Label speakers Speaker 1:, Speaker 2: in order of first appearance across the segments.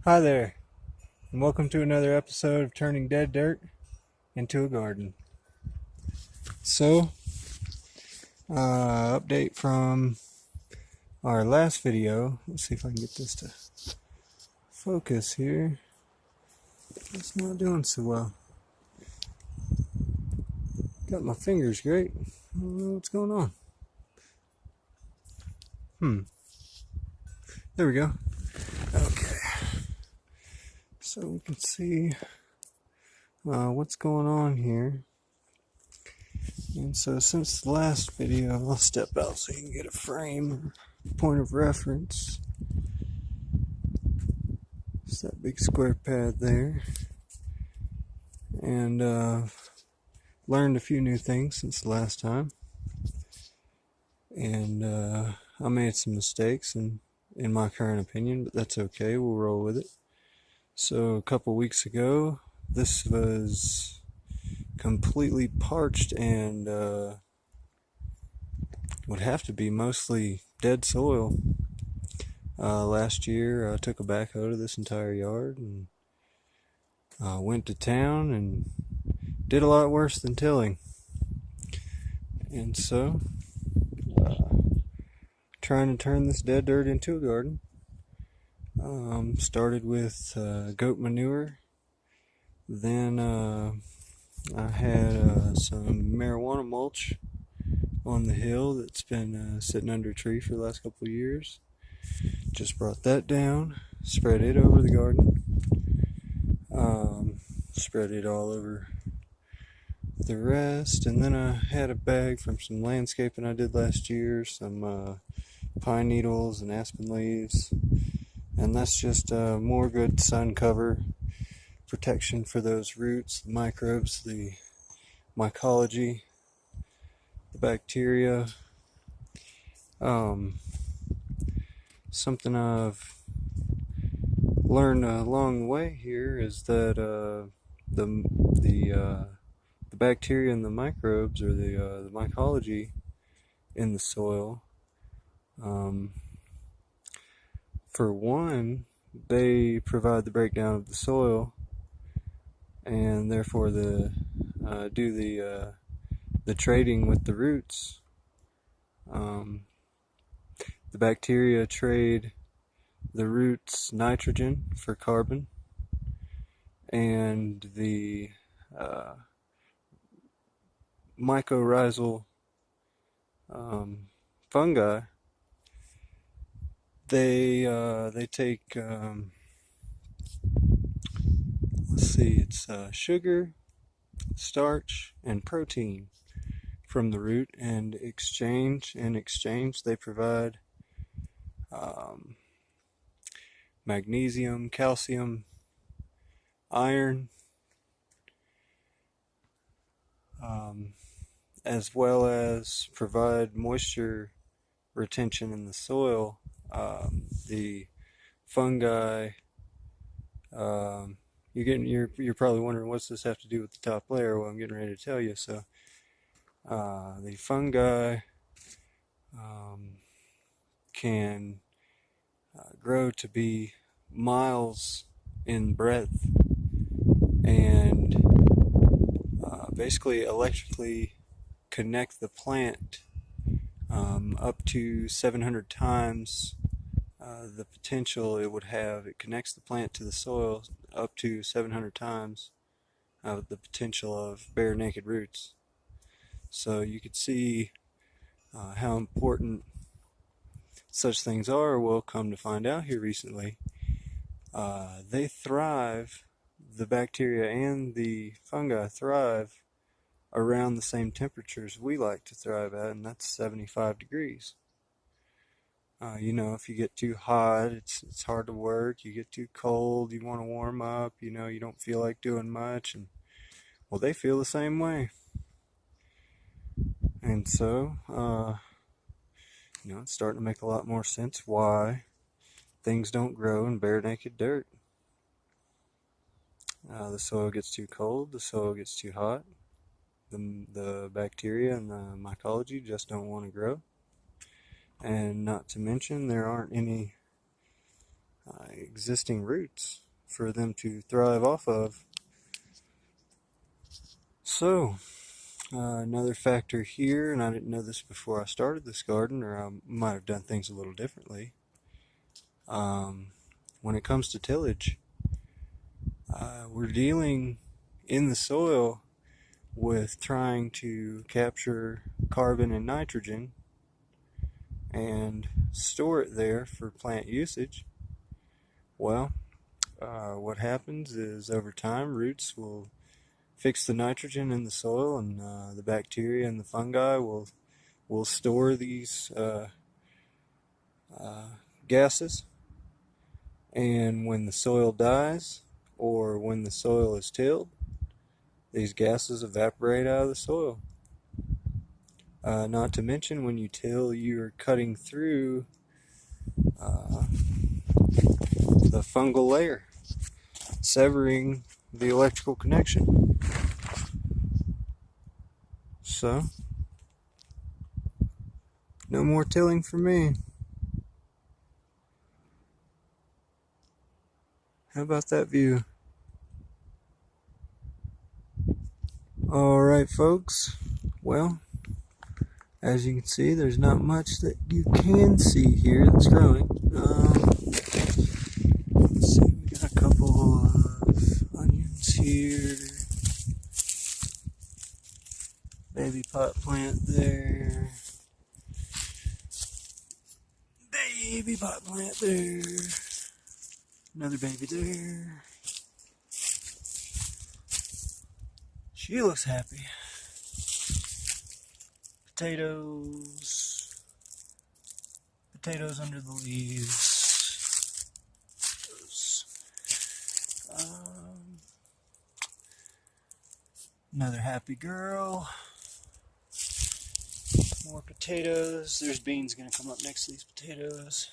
Speaker 1: Hi there, and welcome to another episode of Turning Dead Dirt into a Garden. So, update from our last video. Let's see if I can get this to focus here. It's not doing so well. Got my fingers great. I don't know what's going on. There we go. Okay. So we can see what's going on here. And so since the last video, I'll step out so you can get a frame or point of reference. It's that big square pad there. And learned a few new things since the last time. And I made some mistakes in my current opinion, but that's okay, we'll roll with it. So a couple weeks ago, this was completely parched and would have to be mostly dead soil. Last year I took a backhoe to this entire yard and went to town and did a lot worse than tilling. And so, trying to turn this dead dirt into a garden. Started with goat manure. Then I had some marijuana mulch on the hill that's been sitting under a tree for the last couple of years. Just brought that down, spread it over the garden, spread it all over the rest, and then I had a bag from some landscaping I did last year, some pine needles and aspen leaves, and that's just more good sun cover protection for those roots, the microbes, the mycology, the bacteria. Something I've learned along the way here is that the bacteria and the microbes, or the mycology in the soil, for one, they provide the breakdown of the soil, and therefore do the trading with the roots. The bacteria trade the roots nitrogen for carbon, and the mycorrhizal fungi, they take let's see, it's sugar, starch, and protein from the root, and in exchange they provide magnesium, calcium, iron, as well as provide moisture retention in the soil. The fungi, you're probably wondering, what's this have to do with the top layer? Well, I'm getting ready to tell you. So the fungi can grow to be miles in breadth, and basically electrically connect the plant up to 700 times the potential it would have. It connects the plant to the soil up to 700 times the potential of bare naked roots. So you could see how important such things are. Well, come to find out here recently, they thrive, the bacteria and the fungi thrive around the same temperatures we like to thrive at, and that's 75 degrees. If you get too hot, it's hard to work. You get too cold, you want to warm up, you don't feel like doing much, and well, they feel the same way. And so, it's starting to make a lot more sense why things don't grow in bare naked dirt. The soil gets too cold, the soil gets too hot, the bacteria and the mycology just don't want to grow. And not to mention, there aren't any existing roots for them to thrive off of. So, another factor here, and I didn't know this before I started this garden, or I might have done things a little differently. When it comes to tillage, we're dealing in the soil with trying to capture carbon and nitrogen and store it there for plant usage. Well, what happens is over time roots will fix the nitrogen in the soil, and the bacteria and the fungi will store these gases. And when the soil dies, or when the soil is tilled, these gases evaporate out of the soil. Not to mention, when you till, you're cutting through the fungal layer, severing the electrical connection. So, no more tilling for me. How about that view? Alright folks, well, as you can see, there's not much that you can see here that's growing. Let's see, we got a couple of onions here. Baby pot plant there. Baby pot plant there. Another baby there. She looks happy. Potatoes. Potatoes under the leaves. Another happy girl. More potatoes. There's beans going to come up next to these potatoes.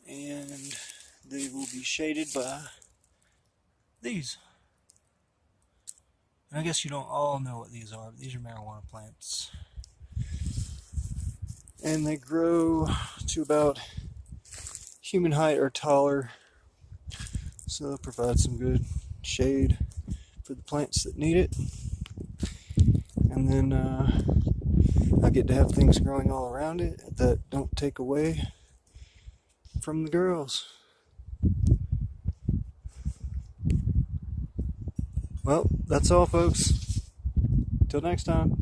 Speaker 1: And they will be shaded by these. And I guess you don't all know what these are, but these are marijuana plants. And they grow to about human height or taller. So they'll provide some good shade for the plants that need it. And then I get to have things growing all around it that don't take away from the girls. Well, that's all folks. Till next time.